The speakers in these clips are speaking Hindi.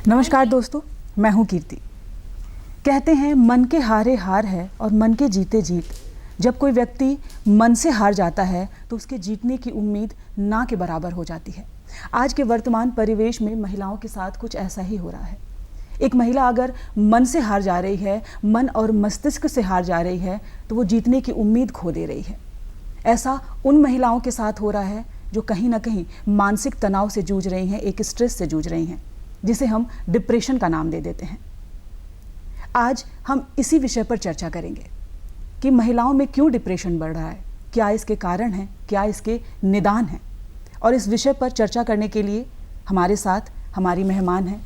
नमस्कार दोस्तों, मैं हूं कीर्ति। कहते हैं मन के हारे हार है और मन के जीते जीत। जब कोई व्यक्ति मन से हार जाता है तो उसके जीतने की उम्मीद ना के बराबर हो जाती है। आज के वर्तमान परिवेश में महिलाओं के साथ कुछ ऐसा ही हो रहा है। एक महिला अगर मन से हार जा रही है, मन और मस्तिष्क से हार जा रही है, तो वो जीतने की उम्मीद खो दे रही है। ऐसा उन महिलाओं के साथ हो रहा है जो कहीं ना कहीं मानसिक तनाव से जूझ रही हैं, एक स्ट्रेस से जूझ रही हैं, जिसे हम डिप्रेशन का नाम दे देते हैं। आज हम इसी विषय पर चर्चा करेंगे कि महिलाओं में क्यों डिप्रेशन बढ़ रहा है, क्या इसके कारण हैं, क्या इसके निदान हैं। और इस विषय पर चर्चा करने के लिए हमारे साथ हमारी मेहमान हैं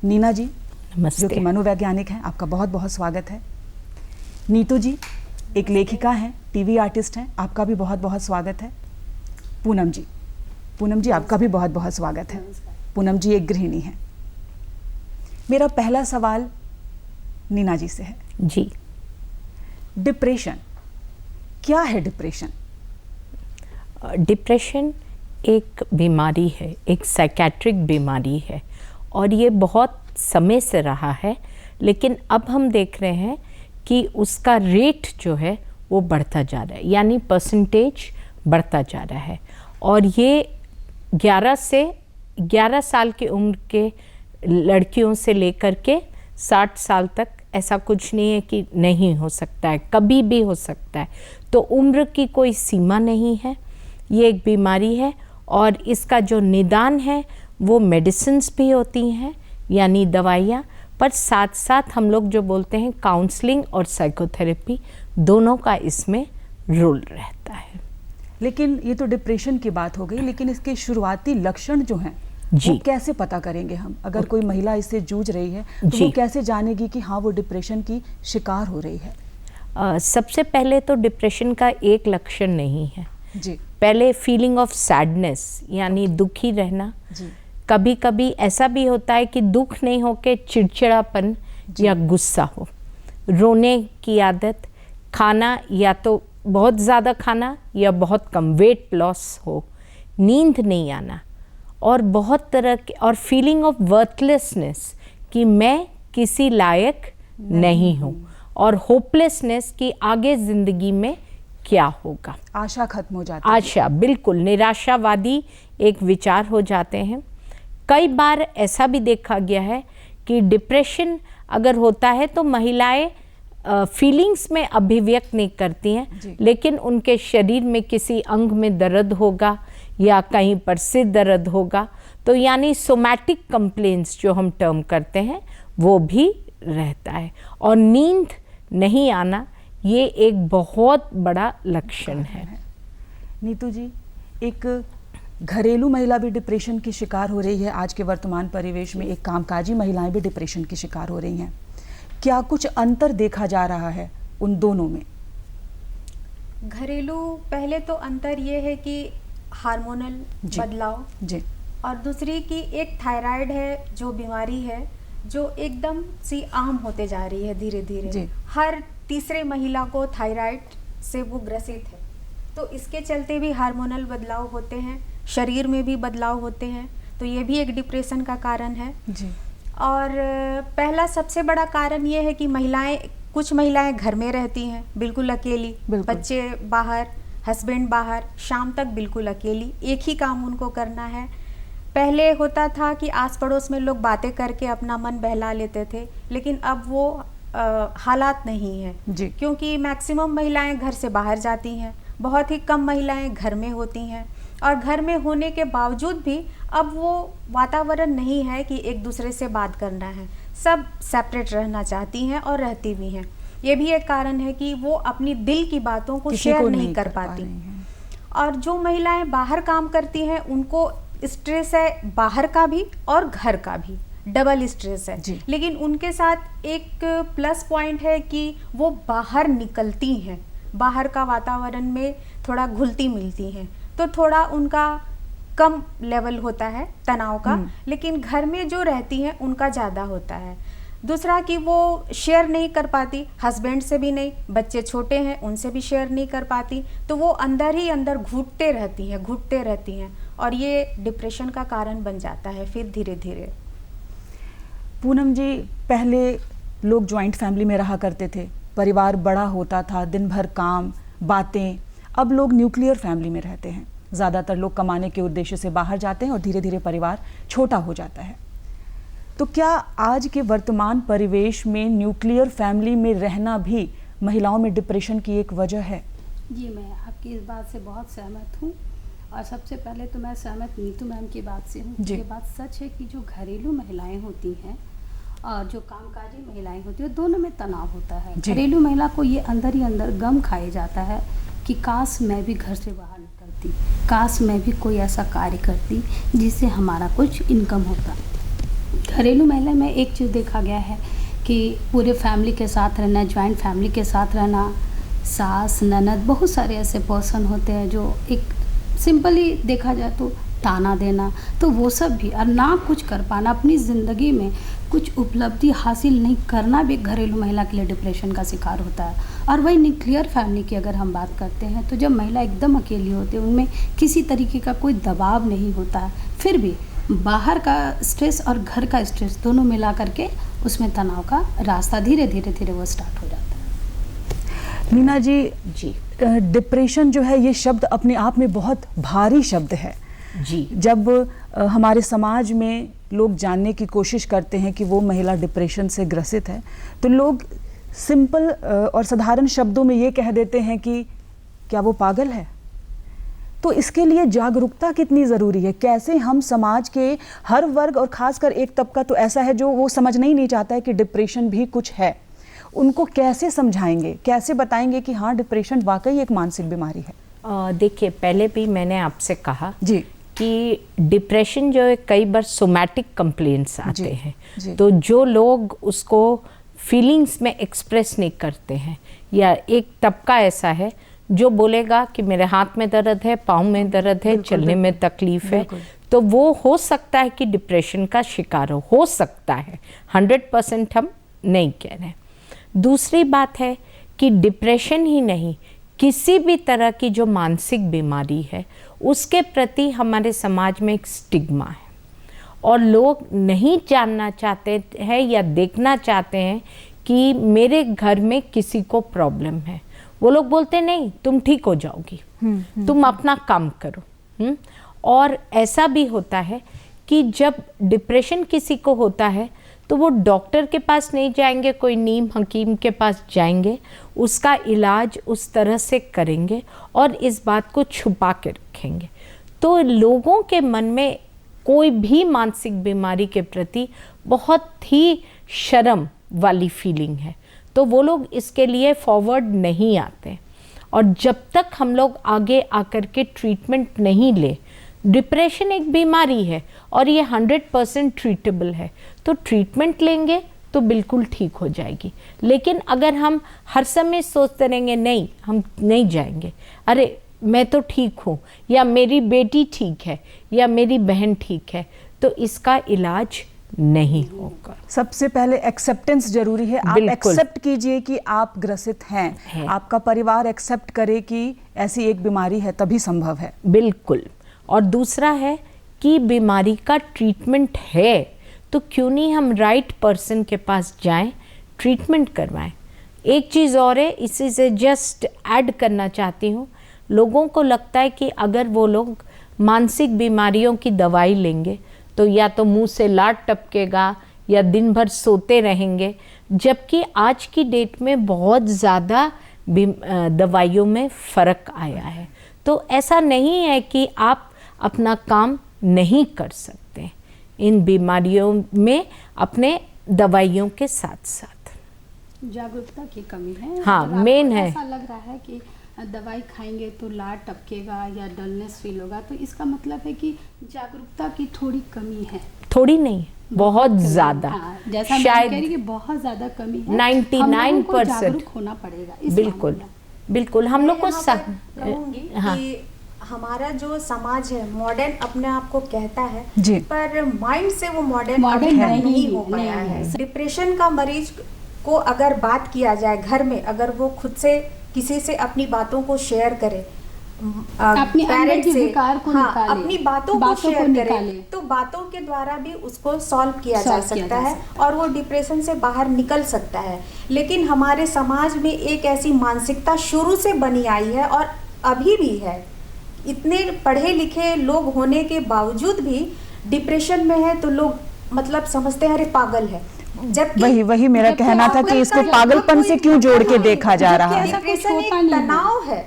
नीना जी, जो कि मनोवैज्ञानिक हैं। आपका बहुत बहुत स्वागत है। नीतू जी एक लेखिका हैं, टीवी आर्टिस्ट हैं, आपका भी बहुत बहुत स्वागत है। पूनम जी आपका भी बहुत बहुत स्वागत है। पूनम जी एक गृहिणी हैं। मेरा पहला सवाल नीना जी से है। जी, डिप्रेशन क्या है? डिप्रेशन एक बीमारी है, एक साइकेट्रिक बीमारी है और ये बहुत समय से रहा है, लेकिन अब हम देख रहे हैं कि उसका रेट जो है वो बढ़ता जा रहा है, यानी परसेंटेज बढ़ता जा रहा है। और ये 11 साल की उम्र के लड़कियों से लेकर के 60 साल तक ऐसा कुछ नहीं है कि नहीं हो सकता है, कभी भी हो सकता है। तो उम्र की कोई सीमा नहीं है। ये एक बीमारी है और इसका जो निदान है वो मेडिसिन्स भी होती हैं, यानी दवाइयाँ, पर साथ साथ हम लोग जो बोलते हैं काउंसलिंग और साइकोथेरेपी, दोनों का इसमें रोल रहता है। लेकिन ये तो डिप्रेशन की बात हो गई, लेकिन इसके शुरुआती लक्षण जो हैं वो कैसे पता करेंगे हम? अगर कोई महिला इससे जूझ रही है तो वो कैसे जानेगी कि हाँ वो डिप्रेशन की शिकार हो रही है? सबसे पहले तो डिप्रेशन का एक लक्षण नहीं है जी। पहले फीलिंग ऑफ सैडनेस, यानी दुखी रहना। जी। कभी कभी ऐसा भी होता है कि दुख नहीं होके चिड़चिड़ापन या गुस्सा हो, रोने की आदत, खाना या तो बहुत ज़्यादा खाना या बहुत कम, वेट लॉस हो, नींद नहीं आना, और बहुत तरह के, और फीलिंग ऑफ वर्थलेसनेस कि मैं किसी लायक नहीं हूँ, और होपलेसनेस कि आगे ज़िंदगी में क्या होगा। आशा खत्म हो जाती है। आशा, बिल्कुल निराशावादी एक विचार हो जाते हैं। कई बार ऐसा भी देखा गया है कि डिप्रेशन अगर होता है तो महिलाएं फीलिंग्स में अभिव्यक्त नहीं करती हैं, लेकिन उनके शरीर में किसी अंग में दर्द होगा या कहीं पर सिर दर्द होगा, तो यानी सोमैटिक कंप्लेंट्स जो हम टर्म करते हैं वो भी रहता है। और नींद नहीं आना ये एक बहुत बड़ा लक्षण है। नीतू जी, एक घरेलू महिला भी डिप्रेशन की शिकार हो रही है। आज के वर्तमान परिवेश में एक कामकाजी महिलाएं भी डिप्रेशन की शिकार हो रही हैं। क्या कुछ अंतर देखा जा रहा है उन दोनों में? घरेलू पहले तो अंतर ये है कि हार्मोनल बदलाव जी, और दूसरी की एक थायराइड है जो बीमारी है जो एकदम सी आम होते जा रही है धीरे धीरे। हर तीसरे महिला को थायराइड से वो ग्रसित है। तो इसके चलते भी हार्मोनल बदलाव होते हैं, शरीर में भी बदलाव होते हैं, तो ये भी एक डिप्रेशन का कारण है जी। और पहला सबसे बड़ा कारण ये है कि कुछ महिलाएं घर में रहती हैं बिल्कुल अकेली, बच्चे बाहर, हस्बैंड बाहर, शाम तक बिल्कुल अकेली, एक ही काम उनको करना है। पहले होता था कि आस पड़ोस में लोग बातें करके अपना मन बहला लेते थे, लेकिन अब वो हालात नहीं है जी। क्योंकि मैक्सिमम महिलाएं घर से बाहर जाती हैं, बहुत ही कम महिलाएं घर में होती हैं, और घर में होने के बावजूद भी अब वो वातावरण नहीं है कि एक दूसरे से बात करना है, सब सेपरेट रहना चाहती हैं और रहती भी हैं। ये भी एक कारण है कि वो अपनी दिल की बातों को शेयर नहीं कर पाती। और जो महिलाएं बाहर काम करती हैं उनको स्ट्रेस है बाहर का भी और घर का भी, डबल स्ट्रेस है। लेकिन उनके साथ एक प्लस पॉइंट है कि वो बाहर निकलती हैं, बाहर का वातावरण में थोड़ा घुलती मिलती हैं, तो थोड़ा उनका कम लेवल होता है तनाव का, लेकिन घर में जो रहती हैं उनका ज़्यादा होता है। दूसरा कि वो शेयर नहीं कर पाती, हस्बैंड से भी नहीं, बच्चे छोटे हैं उनसे भी शेयर नहीं कर पाती, तो वो अंदर ही अंदर घुटते रहती हैं और ये डिप्रेशन का कारण बन जाता है फिर धीरे धीरे। पूनम जी, पहले लोग जॉइंट फैमिली में रहा करते थे, परिवार बड़ा होता था, दिन भर काम बातें। अब लोग न्यूक्लियर फैमिली में रहते हैं, ज़्यादातर लोग कमाने के उद्देश्य से बाहर जाते हैं और धीरे धीरे परिवार छोटा हो जाता है। तो क्या आज के वर्तमान परिवेश में न्यूक्लियर फैमिली में रहना भी महिलाओं में डिप्रेशन की एक वजह है? जी, मैं आपकी इस बात से बहुत सहमत हूँ। और सबसे पहले तो मैं सहमत नीतू मैम की बात से हूँ। ये बात सच है कि जो घरेलू महिलाएं होती हैं और जो कामकाजी महिलाएं होती हैं, दोनों में तनाव होता है। घरेलू महिला को ये अंदर ही अंदर गम खाया जाता है कि काश मैं भी घर से बाहर निकलती, काश मैं भी कोई ऐसा कार्य करती जिससे हमारा कुछ इनकम होता। घरेलू महिला में एक चीज़ देखा गया है कि पूरे फैमिली के साथ रहना, जॉइंट फैमिली के साथ रहना, सास ननद, बहुत सारे ऐसे पर्सन होते हैं जो एक सिंपली देखा जाए तो ताना देना, तो वो सब भी, और ना कुछ कर पाना, अपनी ज़िंदगी में कुछ उपलब्धि हासिल नहीं करना भी घरेलू महिला के लिए डिप्रेशन का शिकार होता है। और वही न्यूक्लियर फैमिली की अगर हम बात करते हैं तो जब महिला एकदम अकेली होती है, उनमें किसी तरीके का कोई दबाव नहीं होता है, फिर भी बाहर का स्ट्रेस और घर का स्ट्रेस दोनों मिला करके उसमें तनाव का रास्ता धीरे धीरे वो स्टार्ट हो जाता है। मीना जी, डिप्रेशन जो है ये शब्द अपने आप में बहुत भारी शब्द है जी। जब हमारे समाज में लोग जानने की कोशिश करते हैं कि वो महिला डिप्रेशन से ग्रसित है, तो लोग सिंपल और साधारण शब्दों में ये कह देते हैं कि क्या वो पागल है। तो इसके लिए जागरूकता कितनी ज़रूरी है? कैसे हम समाज के हर वर्ग और ख़ासकर एक तबका तो ऐसा है जो वो समझना ही नहीं चाहता है कि डिप्रेशन भी कुछ है, उनको कैसे समझाएंगे, कैसे बताएंगे कि हाँ, डिप्रेशन वाकई एक मानसिक बीमारी है? देखिए, पहले भी मैंने आपसे कहा जी कि डिप्रेशन जो है कई बार सोमैटिक कंप्लेंट्स आते जी, हैं जी। तो जो लोग उसको फीलिंग्स में एक्सप्रेस नहीं करते हैं, या एक तबका ऐसा है जो बोलेगा कि मेरे हाथ में दर्द है, पाँव में दर्द है, चलने में तकलीफ है, तो वो हो सकता है कि डिप्रेशन का शिकार हो सकता है। 100% हम नहीं कह रहे हैं। दूसरी बात है कि डिप्रेशन ही नहीं, किसी भी तरह की जो मानसिक बीमारी है उसके प्रति हमारे समाज में एक स्टिग्मा है और लोग नहीं जानना चाहते हैं या देखना चाहते हैं कि मेरे घर में किसी को प्रॉब्लम है। वो लोग बोलते नहीं, तुम ठीक हो जाओगी, तुम अपना काम करो। और ऐसा भी होता है कि जब डिप्रेशन किसी को होता है तो वो डॉक्टर के पास नहीं जाएंगे, कोई नीम हकीम के पास जाएंगे, उसका इलाज उस तरह से करेंगे और इस बात को छुपा के रखेंगे। तो लोगों के मन में कोई भी मानसिक बीमारी के प्रति बहुत ही शर्म वाली फीलिंग है, तो वो लोग इसके लिए फॉरवर्ड नहीं आते। और जब तक हम लोग आगे आकर के ट्रीटमेंट नहीं ले, डिप्रेशन एक बीमारी है और ये 100% ट्रीटेबल है, तो ट्रीटमेंट लेंगे तो बिल्कुल ठीक हो जाएगी। लेकिन अगर हम हर समय सोचते रहेंगे नहीं, हम नहीं जाएंगे, अरे मैं तो ठीक हूँ, या मेरी बेटी ठीक है, या मेरी बहन ठीक है, तो इसका इलाज नहीं होगा। सबसे पहले एक्सेप्टेंस जरूरी है। आप एक्सेप्ट कीजिए कि आप ग्रसित हैं, आपका परिवार एक्सेप्ट करे कि ऐसी एक बीमारी है, तभी संभव है। बिल्कुल। और दूसरा है कि बीमारी का ट्रीटमेंट है तो क्यों नहीं हम राइट पर्सन के पास जाएं, ट्रीटमेंट करवाएं। एक चीज़ और है, इसी से जस्ट ऐड करना चाहती हूँ, लोगों को लगता है कि अगर वो लोग मानसिक बीमारियों की दवाई लेंगे तो या तो मुंह से लार टपकेगा या दिन भर सोते रहेंगे, जबकि आज की डेट में बहुत ज़्यादा दवाइयों में फ़र्क आया है। तो ऐसा नहीं है कि आप अपना काम नहीं कर सकते इन बीमारियों में अपने दवाइयों के साथ साथ। जागरूकता की कमी है। हाँ, मेन है। ऐसा लग रहा है कि दवाई खाएंगे तो लार टपकेगा या डलनेस फील होगा, तो इसका मतलब है कि जागरूकता की थोड़ी कमी है। थोड़ी नहीं, बहुत ज़्यादा। हाँ, जैसा शायद कह रही कि बहुत ज़्यादा कमी है। 99% जागरूक होना पड़ेगा इस बिल्कुल मामले में। बिल्कुल। हम लोग को कहूंगी हाँ, कि हमारा जो समाज है मॉडर्न अपने आप को कहता है जी। पर माइंड से वो मॉडर्न नहीं हो पाया है। डिप्रेशन का मरीज को अगर बात किया जाए घर में, अगर वो खुद से किसी से अपनी बातों को शेयर करे, अपने अंदर पेरेंट्स के से, विकार को निकाले, अपनी बातों को शेयर करे, तो बातों के द्वारा भी उसको सॉल्व किया जा सकता है और वो डिप्रेशन से बाहर निकल सकता है। लेकिन हमारे समाज में एक ऐसी मानसिकता शुरू से बनी आई है और अभी भी है, इतने पढ़े लिखे लोग होने के बावजूद भी डिप्रेशन में है तो लोग मतलब समझते हैं अरे पागल है। जबकि वही मेरा कहना था कि इसको पागलपन से क्यों जोड़ के देखा जा रहा है। डिप्रेशन एक तनाव है,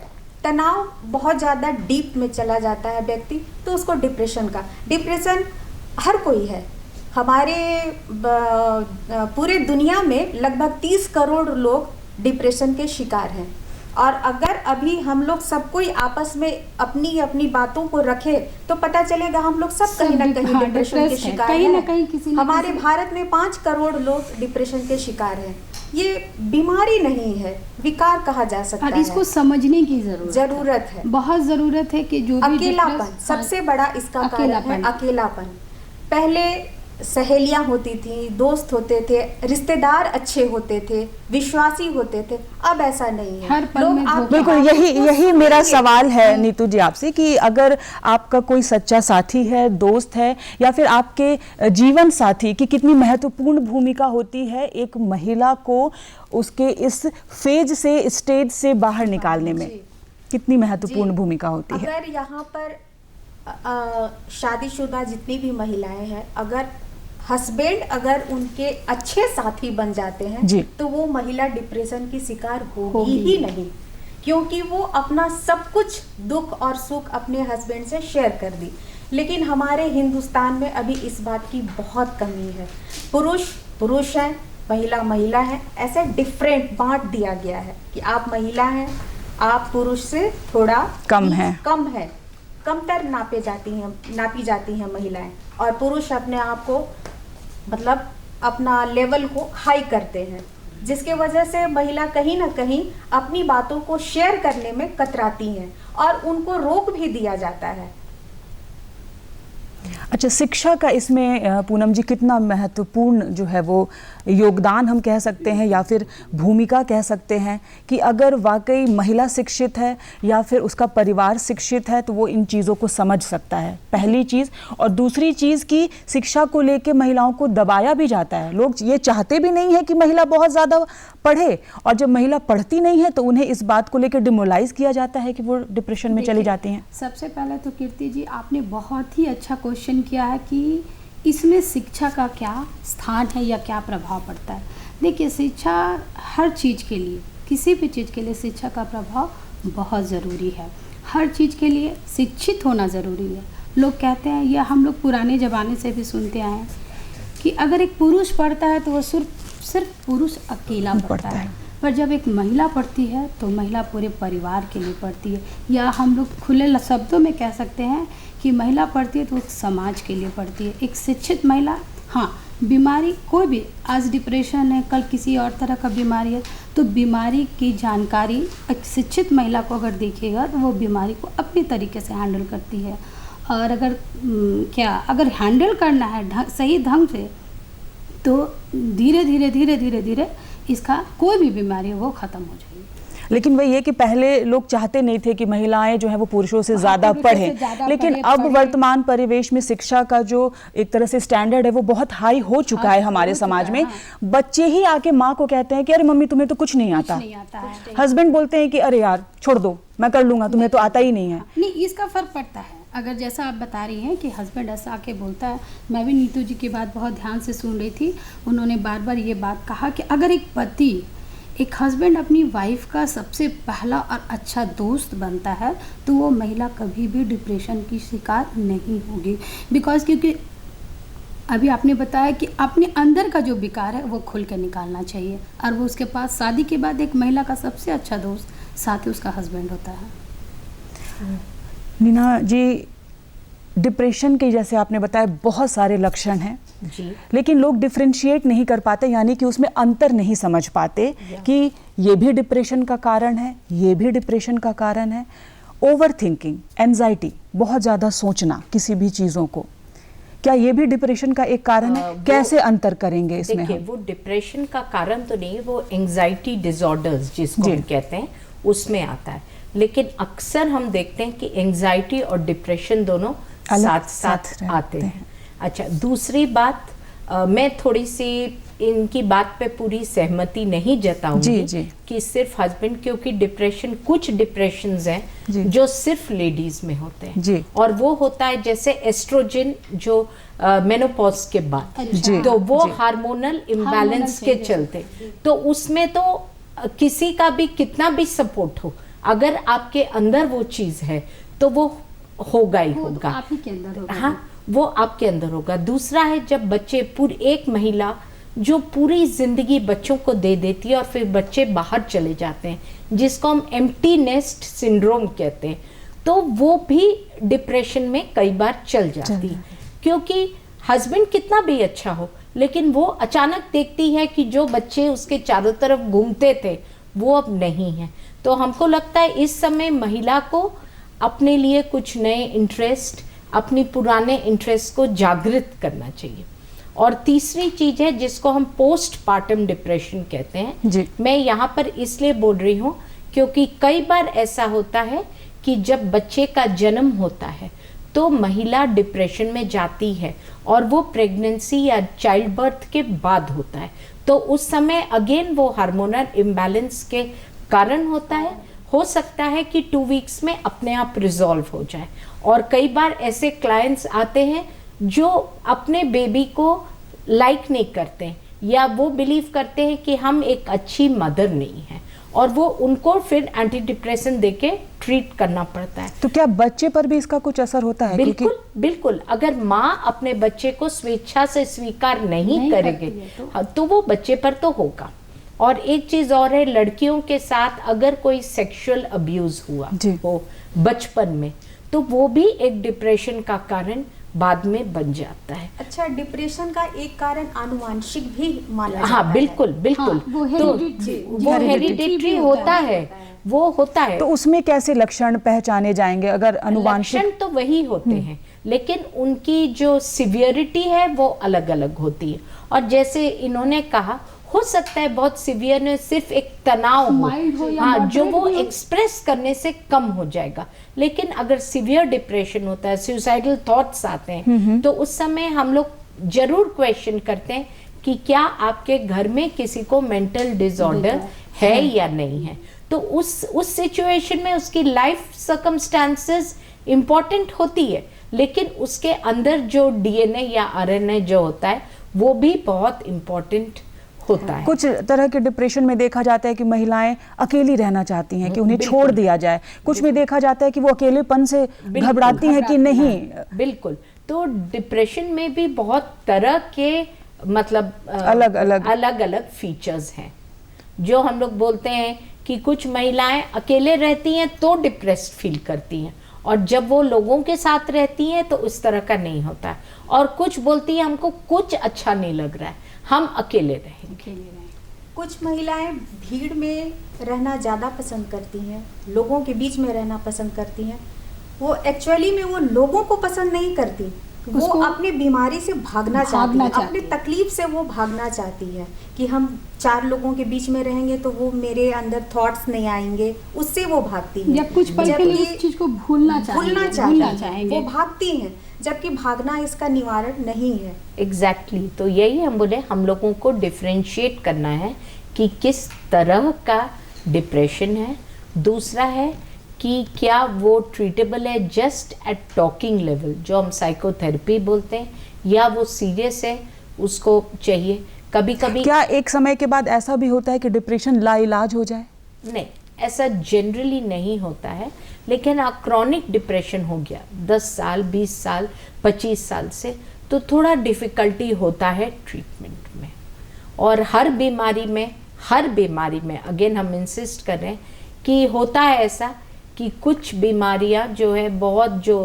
तनाव बहुत ज़्यादा डीप में चला जाता है व्यक्ति, तो उसको डिप्रेशन हर कोई है। हमारे पूरे दुनिया में लगभग 30 करोड़ लोग डिप्रेशन के शिकार हैं और अगर अभी हम लोग सब कोई आपस में अपनी अपनी बातों को रखे तो पता चलेगा हम लोग सब कहीं ना कहीं डिप्रेशन के शिकार हैं। हमारे भारत में 5 करोड़ लोग डिप्रेशन के शिकार हैं। ये बीमारी नहीं है, विकार कहा जा सकता है और इसको समझने की जरूरत है, बहुत ज़रूरत है कि जो भी अकेलापन सबसे बड़ा इसका कारण है। अकेलापन, पहले सहेलियां होती थी, दोस्त होते थे, रिश्तेदार अच्छे होते थे, विश्वासी होते थे, अब ऐसा नहीं है। हर पल में बिल्कुल यही मेरा सवाल है नीतू जी आपसे कि अगर आपका कोई सच्चा साथी है, दोस्त है या फिर आपके जीवन साथी की कितनी महत्वपूर्ण भूमिका होती है एक महिला को उसके इस फेज से, स्टेज से बाहर निकालने में, कितनी महत्वपूर्ण भूमिका होती है। अगर यहाँ पर शादीशुदा जितनी भी महिलाएं हैं, अगर हस्बैंड अगर उनके अच्छे साथी बन जाते हैं तो वो महिला डिप्रेशन की शिकार होगी ही नहीं, क्योंकि वो अपना सब कुछ दुख और सुख अपने हस्बैंड से शेयर कर दी। लेकिन हमारे हिंदुस्तान में अभी इस बात की बहुत कमी है। पुरुष पुरुष है, महिला महिला है, ऐसे डिफरेंट बांट दिया गया है कि आप महिला हैं, आप पुरुष से थोड़ा कम है, कमतर नापी जाती हैं महिलाएं, और पुरुष अपने आप को मतलब अपना लेवल को हाई करते हैं, जिसके वजह से महिला कहीं ना कहीं अपनी बातों को शेयर करने में कतराती हैं और उनको रोक भी दिया जाता है। अच्छा, शिक्षा का इसमें पूनम जी कितना महत्वपूर्ण जो है वो योगदान हम कह सकते हैं या फिर भूमिका कह सकते हैं कि अगर वाकई महिला शिक्षित है या फिर उसका परिवार शिक्षित है तो वो इन चीज़ों को समझ सकता है, पहली चीज़। और दूसरी चीज़ कि शिक्षा को लेके महिलाओं को दबाया भी जाता है, लोग ये चाहते भी नहीं है कि महिला बहुत ज़्यादा पढ़े, और जब महिला पढ़ती नहीं है तो उन्हें इस बात को लेकर डिमोलाइज किया जाता है कि वो डिप्रेशन में चली जाती हैं। सबसे पहले तो कीर्ति जी आपने बहुत ही अच्छा क्वेश्चन किया है कि इसमें शिक्षा का क्या स्थान है या क्या प्रभाव पड़ता है। देखिए, शिक्षा हर चीज़ के लिए, किसी भी चीज़ के लिए शिक्षा का प्रभाव बहुत ज़रूरी है। हर चीज़ के लिए शिक्षित होना ज़रूरी है। लोग कहते हैं, या हम लोग पुराने ज़माने से भी सुनते आए हैं कि अगर एक पुरुष पढ़ता है तो वह सिर्फ पुरुष अकेला पढ़ता है, पर जब एक महिला पढ़ती है तो महिला पूरे परिवार के लिए पढ़ती है, या हम लोग खुले शब्दों में कह सकते हैं कि महिला पढ़ती है तो एक समाज के लिए पढ़ती है। एक शिक्षित महिला, हाँ, बीमारी कोई भी, आज डिप्रेशन है, कल किसी और तरह का बीमारी है, तो बीमारी की जानकारी एक शिक्षित महिला को अगर देखिएगा तो वो बीमारी को अपने तरीके से हैंडल करती है। और अगर हैंडल करना है सही ढंग से तो धीरे धीरे इसका कोई भी बीमारी है वो ख़त्म हो जाएगी। लेकिन वही है कि पहले लोग चाहते नहीं थे कि महिलाएं जो है वो पुरुषों से ज़्यादा पढ़ें, लेकिन अब वर्तमान परिवेश में शिक्षा का जो एक तरह से स्टैंडर्ड है वो बहुत हाई हो चुका है हमारे समाज में। बच्चे ही आके माँ को कहते हैं कि अरे मम्मी तुम्हें तो कुछ नहीं आता, हस्बैंड बोलते हैं कि अरे यार छोड़ दो, मैं कर लूँगा, तुम्हें तो आता ही नहीं है। नहीं, इसका फ़र्क पड़ता है। अगर जैसा आप बता रही हैं कि हस्बैंड ऐसा आके बोलता है, मैं भी नीतू जी की बात बहुत ध्यान से सुन रही थी, उन्होंने बार बार ये बात कहा कि अगर एक हस्बैंड अपनी वाइफ का सबसे पहला और अच्छा दोस्त बनता है तो वो महिला कभी भी डिप्रेशन की शिकार नहीं होगी। बिकॉज क्योंकि अभी आपने बताया कि अपने अंदर का जो विकार है वो खुल के निकालना चाहिए, और वो उसके पास शादी के बाद एक महिला का सबसे अच्छा दोस्त साथ ही उसका हस्बैंड होता है। नीना जी, डिप्रेशन के जैसे आपने बताया बहुत सारे लक्षण हैं जी, लेकिन लोग डिफ्रेंशिएट नहीं कर पाते, यानी कि उसमें अंतर नहीं समझ पाते कि ये भी डिप्रेशन का कारण है, ये भी डिप्रेशन का कारण है। ओवर थिंकिंग, एंजाइटी, बहुत ज़्यादा सोचना किसी भी चीज़ों को, क्या ये भी डिप्रेशन का एक कारण है? कैसे अंतर करेंगे इसमें? देखिए, वो डिप्रेशन का कारण तो नहीं, वो एंजाइटी डिसऑर्डर्स जिसको हम कहते हैं उसमें आता है। लेकिन अक्सर हम देखते हैं कि एंजाइटी और डिप्रेशन दोनों साथ साथ आते हैं। अच्छा, दूसरी बात, मैं थोड़ी सी इनकी बात पे पूरी सहमति नहीं जताऊंगी कि सिर्फ हस्बैंड, क्योंकि डिप्रेशन, कुछ डिप्रेशंस हैं जो सिर्फ लेडीज में होते हैं, और वो होता है जैसे एस्ट्रोजन जो मेनोपॉज के बाद, तो वो हार्मोनल इम्बैलेंस के चलते, तो उसमें तो किसी का भी कितना भी सपोर्ट हो, अगर आपके अंदर वो चीज है तो वो होगा ही होगा, आप ही के अंदर होगा। हाँ, वो आपके अंदर होगा। दूसरा है जब बच्चे, पूरी एक महिला जो पूरी जिंदगी बच्चों को दे देती है और फिर बच्चे बाहर चले जाते हैं, जिसको हम एम्प्टी नेस्ट सिंड्रोम कहते हैं, तो वो भी डिप्रेशन में कई बार चल जाती है, क्योंकि हस्बैंड कितना भी अच्छा हो, लेकिन वो अचानक देखती है कि जो बच्चे उसके चारों तरफ घूमते थे वो अब नहीं है। तो हमको लगता है इस समय महिला को अपने लिए कुछ नए इंटरेस्ट, अपनी पुराने इंटरेस्ट को जागृत करना चाहिए। और तीसरी चीज है जिसको हम पोस्ट पार्टम डिप्रेशन कहते हैं। मैं यहाँ पर इसलिए बोल रही हूँ क्योंकि कई बार ऐसा होता है कि जब बच्चे का जन्म होता है तो महिला डिप्रेशन में जाती है, और वो प्रेगनेंसी या चाइल्ड बर्थ के बाद होता है, तो उस समय अगेन वो हार्मोनल इम्बैलेंस के कारण होता है। हो सकता है कि 2 वीक्स में अपने आप रिजॉल्व हो जाए, और कई बार ऐसे क्लाइंट्स आते हैं जो अपने बेबी को लाइक नहीं करते, या वो बिलीव करते हैं कि हम एक अच्छी मदर नहीं है, और वो उनको फिर एंटी डिप्रेशन देके ट्रीट करना पड़ता है। तो क्या बच्चे पर भी इसका कुछ असर होता है? बिल्कुल बिल्कुल, अगर माँ अपने बच्चे को स्वेच्छा से स्वीकार नहीं करेगी तो वो बच्चे पर तो होगा। और एक चीज और है, लड़कियों के साथ अगर कोई सेक्सुअल अब्यूज हुआ हो बचपन में, तो वो भी एक डिप्रेशन का कारण बाद में बन जाता है। अच्छा, डिप्रेशन का एक कारण आनुवांशिक भी माना जाता है। हाँ, बिल्कुल बिल्कुल, वो हेरिडिटरी होता है, वो होता है। तो उसमें कैसे लक्षण पहचाने जाएंगे अगर आनुवांशिक? लक्षण तो वही होते हैं, लेकिन उनकी जो सिवियरिटी है वो अलग अलग होती है। और जैसे इन्होंने कहा, हो सकता है बहुत सिवियर में सिर्फ एक तनाव हो, हाँ, जो वो एक्सप्रेस करने से कम हो जाएगा। लेकिन अगर सिवियर डिप्रेशन होता है, सुसाइडल थॉट्स आते हैं, तो उस समय हम लोग जरूर क्वेश्चन करते हैं कि क्या आपके घर में किसी को मेंटल डिसऑर्डर है या नहीं है। तो उस सिचुएशन में उसकी लाइफ सर्कमस्टांसेस इम्पोर्टेंट होती है, लेकिन उसके अंदर जो डीएनए या आरएनए जो होता है वो भी बहुत इम्पोर्टेंट होता है। कुछ तरह के डिप्रेशन में देखा जाता है कि महिलाएं अकेली रहना चाहती हैं, कि उन्हें छोड़ दिया जाए। कुछ में देखा जाता है कि वो अकेलेपन से घबराती हैं कि नहीं। बिल्कुल, तो डिप्रेशन में भी बहुत तरह के मतलब अलग अलग फीचर्स हैं, जो हम लोग बोलते हैं कि कुछ महिलाएं अकेले रहती हैं तो डिप्रेस्ड फील करती हैं, और जब वो लोगों के साथ रहती हैं तो उस तरह का नहीं होता है। और कुछ बोलती हैं हमको कुछ अच्छा नहीं लग रहा है, हम अकेले रहेंगे। कुछ महिलाएं भीड़ में रहना ज़्यादा पसंद करती हैं, लोगों के बीच में रहना पसंद करती हैं। वो एक्चुअली में वो लोगों को पसंद नहीं करती, वो अपनी बीमारी से भागना चाहती है, अपनी तकलीफ से वो भागना चाहती है कि हम 4 लोगों के बीच में रहेंगे तो वो मेरे अंदर थॉट्स नहीं आएंगे, उससे वो भागती है। या कुछ पल के लिए उस चीज को भूलना चाहेंगे, वो भागती हैं, जबकि भागना इसका निवारण नहीं है। एग्जैक्टली, तो यही हम बोले, हम लोगों को डिफरेंशिएट करना है कि किस तरह का डिप्रेशन है। दूसरा है कि क्या वो ट्रीटेबल है जस्ट एट टॉकिंग लेवल, जो हम साइकोथेरेपी बोलते हैं, या वो सीरियस है, उसको चाहिए। कभी कभी क्या एक समय के बाद ऐसा भी होता है कि डिप्रेशन लाइलाज हो जाए? नहीं, ऐसा जनरली नहीं होता है, लेकिन क्रॉनिक डिप्रेशन हो गया 10 साल 20 साल 25 साल से, तो थोड़ा डिफ़िकल्टी होता है ट्रीटमेंट में। और हर बीमारी में अगेन हम इंसिस्ट कर रहे हैं कि होता है ऐसा कि कुछ बीमारियां जो है बहुत जो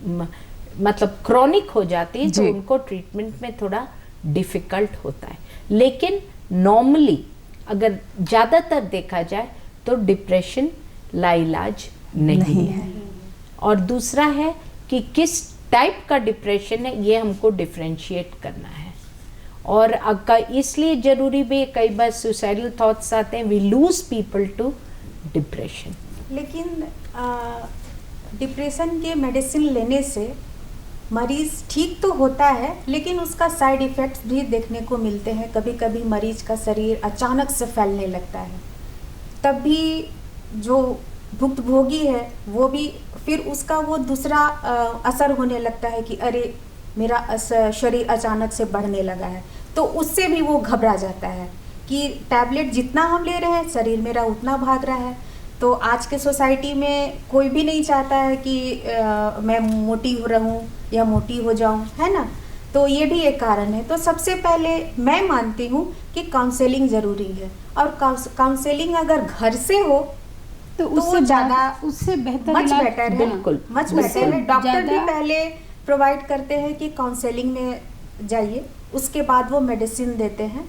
मतलब क्रॉनिक हो जाती है, तो उनको ट्रीटमेंट में थोड़ा डिफ़िकल्ट होता है। लेकिन नॉर्मली अगर ज़्यादातर देखा जाए तो डिप्रेशन लाइलाज नहीं है। और दूसरा है कि किस टाइप का डिप्रेशन है, ये हमको डिफरेंशिएट करना है। और इसलिए ज़रूरी भी, कई बार सुसाइडल थॉट्स आते हैं, we lose people to depression. लेकिन डिप्रेशन के मेडिसिन लेने से मरीज़ ठीक तो होता है, लेकिन उसका साइड इफ़ेक्ट्स भी देखने को मिलते हैं। कभी कभी मरीज का शरीर अचानक से फैलने लगता है, तब भी जो भुक्तभोगी है वो भी फिर उसका वो दूसरा असर होने लगता है कि अरे मेरा शरीर अचानक से बढ़ने लगा है, तो उससे भी वो घबरा जाता है कि टैबलेट जितना हम ले रहे हैं शरीर मेरा उतना भाग रहा है। तो आज के सोसाइटी में कोई भी नहीं चाहता है कि मैं मोटी हो रहूं या मोटी हो जाऊं, है ना। तो ये भी एक कारण है। तो सबसे पहले मैं मानती हूँ कि काउंसलिंग ज़रूरी है, और काउंसलिंग अगर घर से हो तो उससे ज़्यादा, उससे बेहतर, मच बेटर है, बिल्कुल मच बेटर है। डॉक्टर भी पहले प्रोवाइड करते हैं कि काउंसलिंग में जाइए, उसके बाद वो मेडिसिन देते हैं।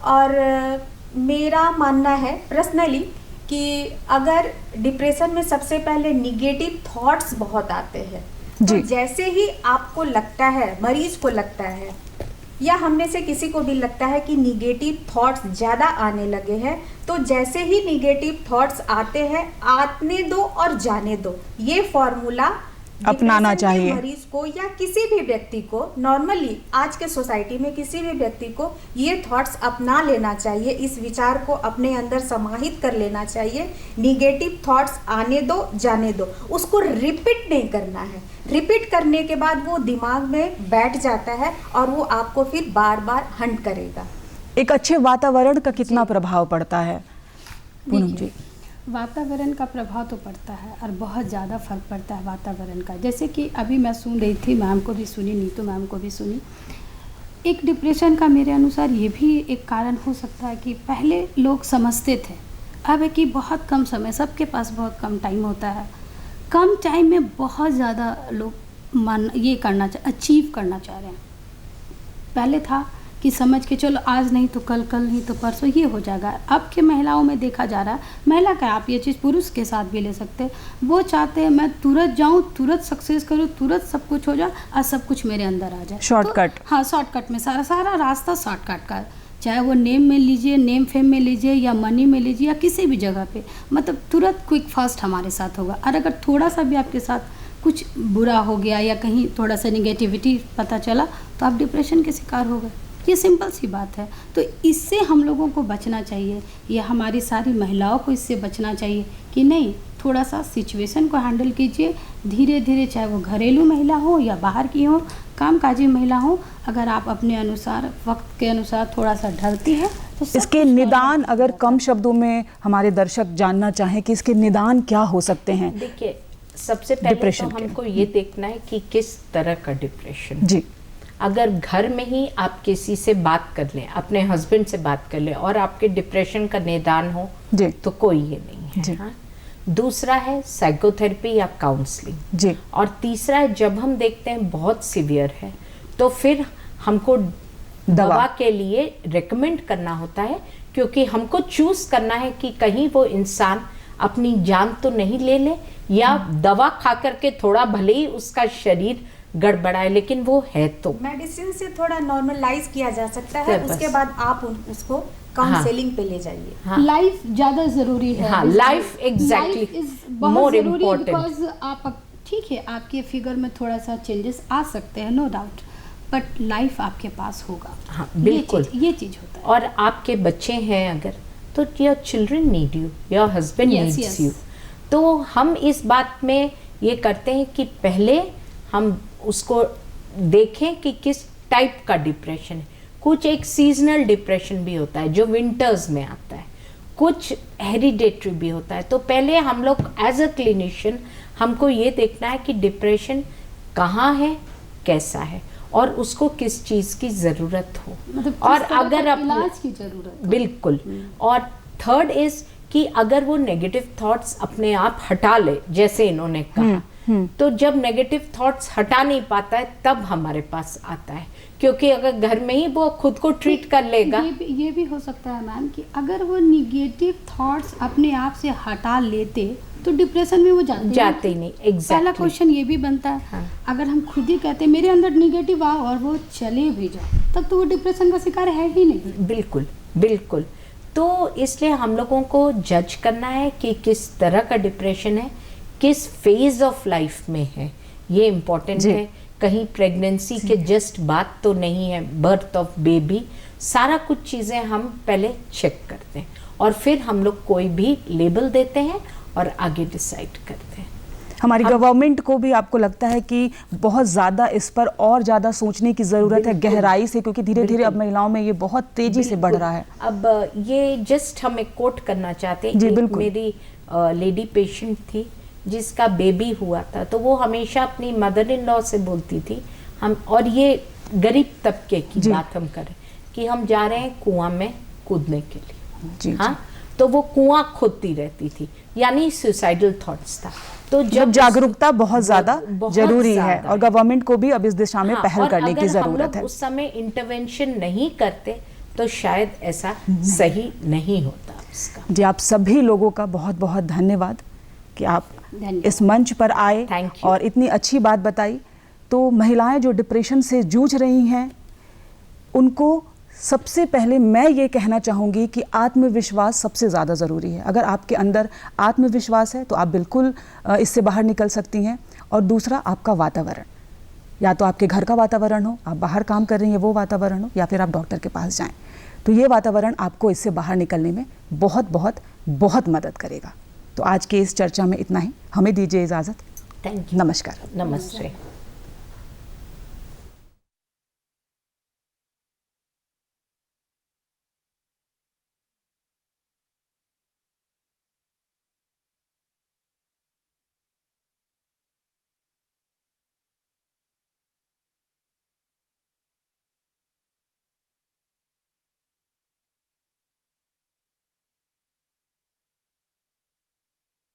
और मेरा मानना है पर्सनली कि अगर डिप्रेशन में सबसे पहले निगेटिव थॉट्स बहुत आते हैं, तो जैसे ही आपको लगता है, मरीज को लगता है या हम में से किसी को भी लगता है कि निगेटिव थॉट्स ज़्यादा आने लगे हैं, तो जैसे ही निगेटिव थॉट्स आते हैं आने दो और जाने दो। ये फॉर्मूला अपनाना चाहिए मरीज को या किसी भी व्यक्ति को, नॉर्मली आज के सोसाइटी में किसी भी व्यक्ति को ये थॉट्स अपना लेना चाहिए, इस विचार को अपने अंदर समाहित कर लेना चाहिए। निगेटिव थॉट्स आने दो जाने दो, उसको रिपीट नहीं करना है। रिपीट करने के बाद वो दिमाग में बैठ जाता है और वो आपको फिर बार बार हंट करेगा। एक अच्छे वातावरण का कितना प्रभाव पड़ता है पूनम जी? वातावरण का प्रभाव तो पड़ता है और बहुत ज़्यादा फर्क पड़ता है वातावरण का। जैसे कि अभी मैं सुन रही थी, मैम को भी सुनी, नीतू मैम को भी सुनी, एक डिप्रेशन का मेरे अनुसार ये भी एक कारण हो सकता है कि पहले लोग समझते थे, अब है कि बहुत कम समय, सबके पास बहुत कम टाइम होता है, कम टाइम में बहुत ज़्यादा लोग ये करना अचीव करना चाह रहे हैं। पहले था कि समझ के चलो आज नहीं तो कल, कल नहीं तो परसों ये हो जाएगा। अब के महिलाओं में देखा जा रहा है, महिला का आप ये चीज़ पुरुष के साथ भी ले सकते हैं, वो चाहते हैं मैं तुरंत जाऊँ, तुरंत सक्सेस करूँ, तुरंत सब कुछ हो जाए और सब कुछ मेरे अंदर आ जाए, शॉर्टकट। तो, हाँ, शॉर्टकट में सारा रास्ता शॉर्टकट का, चाहे वो नेम में लीजिए, नेम फेम में लीजिए या मनी में लीजिए या किसी भी जगह पे, मतलब तुरंत क्विक फास्ट हमारे साथ होगा। और अगर थोड़ा सा भी आपके साथ कुछ बुरा हो गया या कहीं थोड़ा सा निगेटिविटी पता चला तो आप डिप्रेशन के शिकार हो गए। ये सिंपल सी बात है। तो इससे हम लोगों को बचना चाहिए, ये हमारी सारी महिलाओं को इससे बचना चाहिए कि नहीं, थोड़ा सा सिचुएशन को हैंडल कीजिए धीरे धीरे, चाहे वो घरेलू महिला हो या बाहर की हो, कामकाजी महिला हो, अगर आप अपने अनुसार वक्त के अनुसार थोड़ा सा ढलती है तो इसके निदान, अगर कम शब्दों में हमारे दर्शक जानना चाहें कि इसके निदान क्या हो सकते हैं? देखिए, सबसे पहले तो हमको ये देखना है कि किस तरह का डिप्रेशन जी। अगर घर में ही आप किसी से बात कर लें, अपने हस्बैंड से बात कर लें और आपके डिप्रेशन का निदान हो जी, तो कोई ये नहीं है। हाँ? दूसरा है साइकोथेरेपी या काउंसलिंग जी, और तीसरा है जब हम देखते हैं बहुत सीवियर है तो फिर हमको दवा के लिए रेकमेंड करना होता है, क्योंकि हमको चूज करना है कि कहीं वो इंसान अपनी जान तो नहीं ले ले या दवा खा करके थोड़ा भले ही उसका शरीर गड़बड़ाए लेकिन वो है तो मेडिसिन से थोड़ा नॉर्मलाइज किया जा सकता है, उसके बाद आप उसको काउंसलिंग पे ले जाइए। हाँ, लाइफ ज़्यादा ज़रूरी है। हाँ, life exactly more important, because आप ठीक है आपके फिगर में थोड़ा सा चेंजेस आ सकते हैं, नो डाउट, बट लाइफ आपके पास होगा। हाँ, बिल्कुल ये चीज़ होता है। और आपके बच्चे हैं अगर तो your children need you, your husband needs you. तो हम इस बात में ये करते हैं कि पहले हम उसको देखें कि किस टाइप का डिप्रेशन है। कुछ एक सीजनल डिप्रेशन भी होता है जो विंटर्स में आता है, कुछ हेरिडेटरी भी होता है। तो पहले हम लोग एज अ क्लिनिशियन हमको ये देखना है कि डिप्रेशन कहाँ है, कैसा है और उसको किस चीज़ की ज़रूरत हो, मतलब और अगर इलाज की ज़रूरत हो। बिल्कुल। और थर्ड इज़ कि अगर वो नेगेटिव थॉट्स अपने आप हटा ले, जैसे इन्होंने कहा, तो जब नेगेटिव थॉट्स हटा नहीं पाता है तब हमारे पास आता है, क्योंकि अगर घर में ही वो खुद को ट्रीट कर लेगा। ये भी हो सकता है मैम कि अगर वो निगेटिव थॉट्स अपने आप से हटा लेते तो डिप्रेशन में वो जाते ही नहीं। एग्जैक्टली। पहला क्वेश्चन ये भी बनता है, हाँ। अगर हम खुद ही कहते मेरे अंदर निगेटिव आओ और वो चले भी जाए तब तो वो डिप्रेशन का शिकार है ही नहीं। बिल्कुल बिल्कुल। तो इसलिए हम लोगों को जज करना है कि किस तरह का डिप्रेशन है, किस फेज ऑफ लाइफ में है, ये इम्पोर्टेंट है। कहीं प्रेगनेंसी के जस्ट बाद तो नहीं है, बर्थ ऑफ बेबी, सारा कुछ चीज़ें हम पहले चेक करते हैं और फिर हम लोग कोई भी लेबल देते हैं और आगे डिसाइड करते हैं। हमारी गवर्नमेंट को भी आपको लगता है कि बहुत ज़्यादा इस पर और ज़्यादा सोचने की ज़रूरत है गहराई से, क्योंकि धीरे धीरे अब महिलाओं में ये बहुत तेज़ी से बढ़ रहा है। अब ये जस्ट हम एक कोट करना चाहते हैं। जी, एक बिल्कुल। मेरी लेडी पेशेंट थी जिसका बेबी हुआ था, तो वो हमेशा अपनी मदर इन लॉ से बोलती थी, हम, और ये गरीब तबके की बात हम करें, कि हम जा रहे हैं कुआं में कूदने के लिए। जी, हाँ, तो वो कुआं खोदती रहती थी, यानी सुसाइडल थॉट्स था। तो जब जागरूकता बहुत ज़्यादा जरूरी है ज़्यादा और गवर्नमेंट को भी अब इस दिशा में हाँ, पहल और करने की अगर हम ज़रूरत लोग है। उस समय इंटरवेंशन नहीं करते तो शायद ऐसा सही नहीं होता उसका। जी, आप सभी लोगों का बहुत बहुत धन्यवाद कि आप इस मंच पर आए Thank you. और इतनी अच्छी बात बताई। तो महिलाएं जो डिप्रेशन से जूझ रही हैं, उनको सबसे पहले मैं ये कहना चाहूँगी कि आत्मविश्वास सबसे ज़्यादा ज़रूरी है। अगर आपके अंदर आत्मविश्वास है तो आप बिल्कुल इससे बाहर निकल सकती हैं। और दूसरा, आपका वातावरण, या तो आपके घर का वातावरण हो, आप बाहर काम कर रही हैं वो वातावरण हो, या फिर आप डॉक्टर के पास जाएं, तो ये वातावरण आपको इससे बाहर निकलने में बहुत बहुत बहुत मदद करेगा। तो आज के इस चर्चा में इतना ही, हमें दीजिए इजाज़त। Thank you. नमस्कार। नमस्ते।